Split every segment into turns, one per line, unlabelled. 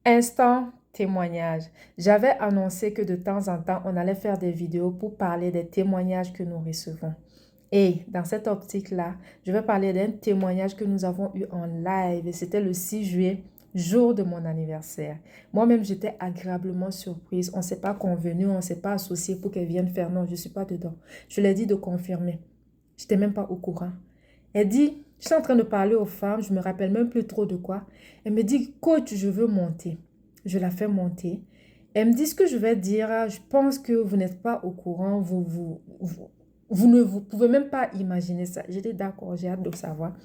Instant témoignage. J'avais annoncé que de temps en temps, on allait faire des vidéos pour parler des témoignages que nous recevons. Et dans cette optique-là, je vais parler d'un témoignage que nous avons eu en live. Et c'était le 6 juillet, jour de mon anniversaire. Moi-même, j'étais agréablement surprise. On ne s'est pas convenu, on ne s'est pas associé pour qu'elle vienne faire. Non, je ne suis pas dedans. Je lui ai dit de confirmer. Je n'étais même pas au courant. Elle dit, je suis en train de parler aux femmes, je ne me rappelle même plus trop de quoi. Elle me dit, coach, je veux monter. Je la fais monter. Elle me dit ce que je vais dire, je pense que vous n'êtes pas au courant, vous ne vous pouvez même pas imaginer ça. J'ai dit, d'accord, j'ai hâte de savoir.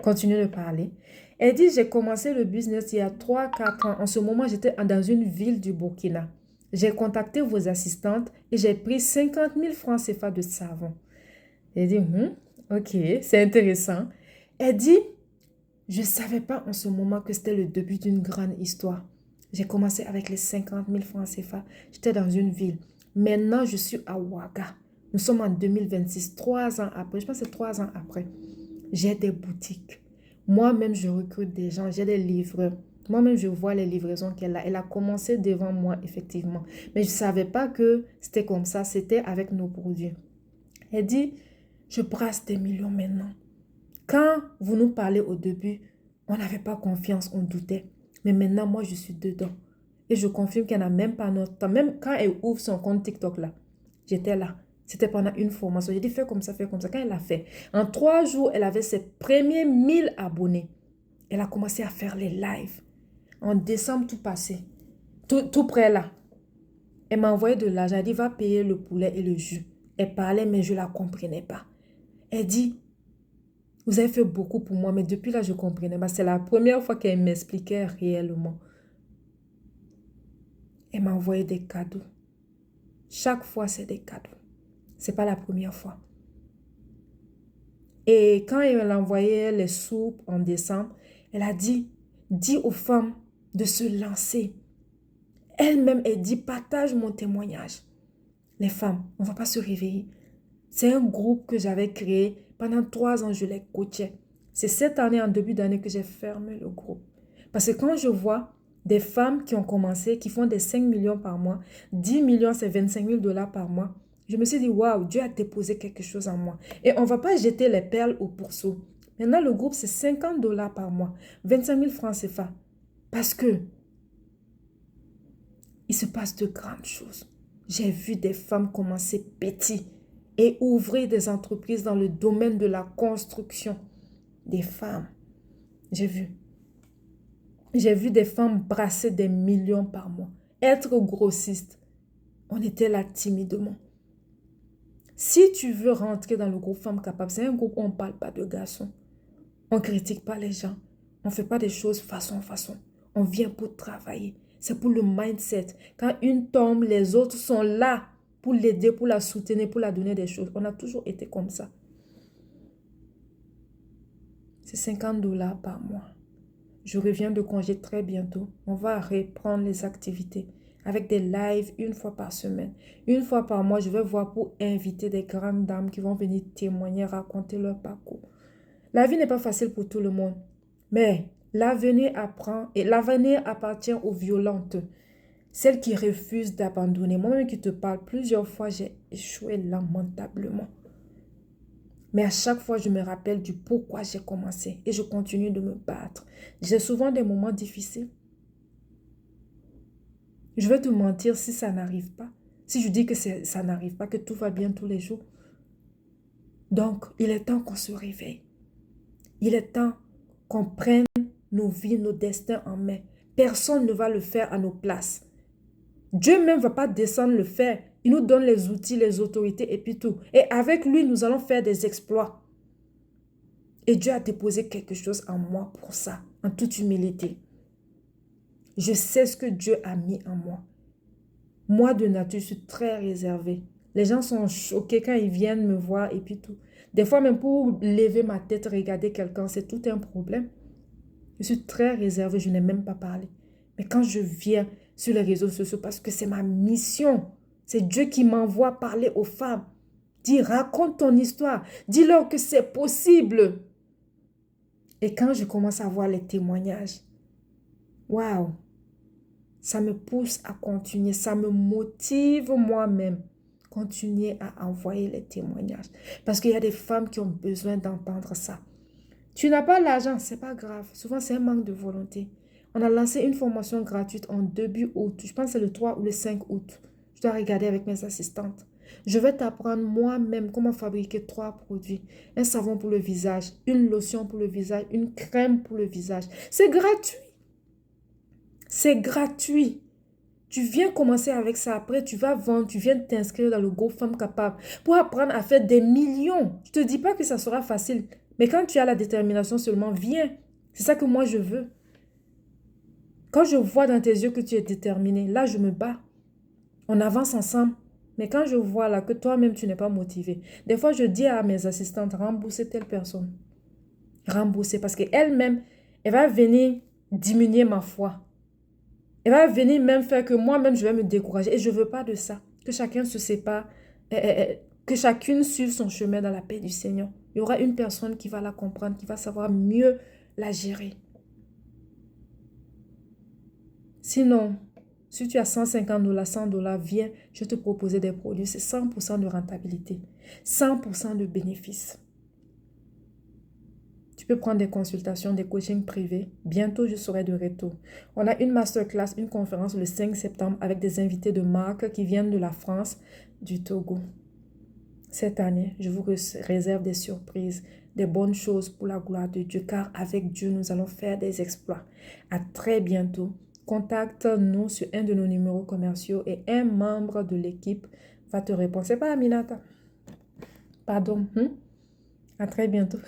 Continue de parler. Elle dit, j'ai commencé le business il y a 3 4 ans. En ce moment, j'étais dans une ville du Burkina. J'ai contacté vos assistantes et j'ai pris 50 000 francs CFA de savon. Elle dit, ok, c'est intéressant. Elle dit, je ne savais pas en ce moment que c'était le début d'une grande histoire. J'ai commencé avec les 50 000 francs CFA. J'étais dans une ville. Maintenant, je suis à Ouaga. Nous sommes en 2026, 3 ans après. Je pense que c'est 3 ans après. J'ai des boutiques. Moi-même, je recrute des gens. J'ai des livreurs. Moi-même, je vois les livraisons qu'elle a. Elle a commencé devant moi, effectivement. Mais je ne savais pas que c'était comme ça. C'était avec nos produits. Elle dit, je brasse des millions maintenant. Quand vous nous parlez au début, on n'avait pas confiance, on doutait. Mais maintenant, moi, je suis dedans. Et je confirme qu'elle n'a même pas notre temps. Même quand elle ouvre son compte TikTok là, j'étais là. C'était pendant une formation. J'ai dit, fais comme ça, fais comme ça. Quand elle l'a fait, en 3 jours, elle avait ses premiers 1000 abonnés. Elle a commencé à faire les lives. En décembre, tout passé. Tout près là. Elle m'a envoyé de l'argent. Elle dit, va payer le poulet et le jus. Elle parlait, mais je ne la comprenais pas. Elle dit, vous avez fait beaucoup pour moi, mais depuis là, je ne comprenais pas. C'est la première fois qu'elle m'expliquait réellement. Elle m'a envoyé des cadeaux. Chaque fois, c'est des cadeaux. Ce n'est pas la première fois. Et quand elle a envoyé les soupes en décembre, elle a dit, dis aux femmes de se lancer. Elle-même, elle dit, partage mon témoignage. Les femmes, on ne va pas se réveiller. C'est un groupe que j'avais créé. Pendant 3 ans, je les coachais. C'est cette année, en début d'année, que j'ai fermé le groupe. Parce que quand je vois des femmes qui ont commencé, qui font des 5 millions par mois, 10 millions, c'est 25 000 $ par mois, je me suis dit, waouh, Dieu a déposé quelque chose en moi. Et on ne va pas jeter les perles au pourceau. Maintenant, le groupe, c'est 50 $ par mois, 25 000 francs CFA. Parce que il se passe de grandes choses. J'ai vu des femmes commencer petit et ouvrir des entreprises dans le domaine de la construction. Des femmes. J'ai vu. J'ai vu des femmes brasser des millions par mois. Être grossiste. On était là timidement. Si tu veux rentrer dans le groupe Femmes Capables, c'est un groupe où on ne parle pas de garçons. On ne critique pas les gens. On ne fait pas des choses façon. On vient pour travailler. C'est pour le mindset. Quand une tombe, les autres sont là pour l'aider, pour la soutenir, pour la donner des choses. On a toujours été comme ça. C'est 50 $ par mois. Je reviens de congé très bientôt. On va reprendre les activités avec des lives une fois par semaine. Une fois par mois, je vais voir pour inviter des grandes dames qui vont venir témoigner, raconter leur parcours. La vie n'est pas facile pour tout le monde. Mais l'avenir apprend et l'avenir appartient aux violentes. Celles qui refusent d'abandonner. Moi-même qui te parle, plusieurs fois, j'ai échoué lamentablement. Mais à chaque fois, je me rappelle du pourquoi j'ai commencé. Et je continue de me battre. J'ai souvent des moments difficiles. Je vais te mentir si ça n'arrive pas. Si je dis que ça n'arrive pas, que tout va bien tous les jours. Donc, il est temps qu'on se réveille. Il est temps qu'on prenne nos vies, nos destins en main. Personne ne va le faire à nos places. Dieu même ne va pas descendre le faire. Il nous donne les outils, les autorités et puis tout. Et avec lui, nous allons faire des exploits. Et Dieu a déposé quelque chose en moi pour ça, en toute humilité. Je sais ce que Dieu a mis en moi. Moi, de nature, je suis très réservée. Les gens sont choqués quand ils viennent me voir et puis tout. Des fois, même pour lever ma tête, regarder quelqu'un, c'est tout un problème. Je suis très réservée, je n'ai même pas parlé. Mais quand je viens sur les réseaux sociaux, parce que c'est ma mission, c'est Dieu qui m'envoie parler aux femmes. Dis, raconte ton histoire. Dis-leur que c'est possible. Et quand je commence à voir les témoignages, waouh, Ça me pousse à continuer. Ça me motive moi-même. Continuer à envoyer les témoignages. Parce qu'il y a des femmes qui ont besoin d'entendre ça. Tu n'as pas l'argent, c'est pas grave. Souvent, c'est un manque de volonté. On a lancé une formation gratuite en début août. Je pense que c'est le 3 ou le 5 août. Je dois regarder avec mes assistantes. Je vais t'apprendre moi-même comment fabriquer 3 produits. Un savon pour le visage, une lotion pour le visage, une crème pour le visage. C'est gratuit. C'est gratuit. Tu viens commencer avec ça. Après, tu vas vendre. Tu viens t'inscrire dans le groupe Femmes Capables pour apprendre à faire des millions. Je ne te dis pas que ça sera facile. Mais quand tu as la détermination seulement, viens. C'est ça que moi, je veux. Quand je vois dans tes yeux que tu es déterminé, là, je me bats. On avance ensemble. Mais quand je vois là que toi-même, tu n'es pas motivé, des fois, je dis à mes assistantes, remboursez telle personne. Rembourser parce qu'elle-même, elle va venir diminuer ma foi. Elle va venir même faire que moi-même, je vais me décourager. Et je ne veux pas de ça. Que chacun se sépare. Que chacune suive son chemin dans la paix du Seigneur. Il y aura une personne qui va la comprendre, qui va savoir mieux la gérer. Sinon, si tu as 150 $, 100 $, viens, je vais te proposer des produits. C'est 100% de rentabilité. 100% de bénéfice. Tu peux prendre des consultations, des coachings privés. Bientôt, je serai de retour. On a une masterclass, une conférence le 5 septembre avec des invités de marque qui viennent de la France, du Togo. Cette année, je vous réserve des surprises, des bonnes choses pour la gloire de Dieu, car avec Dieu, nous allons faire des exploits. À très bientôt. Contacte-nous sur un de nos numéros commerciaux et un membre de l'équipe va te répondre. C'est pas Aminata. Pardon. À très bientôt.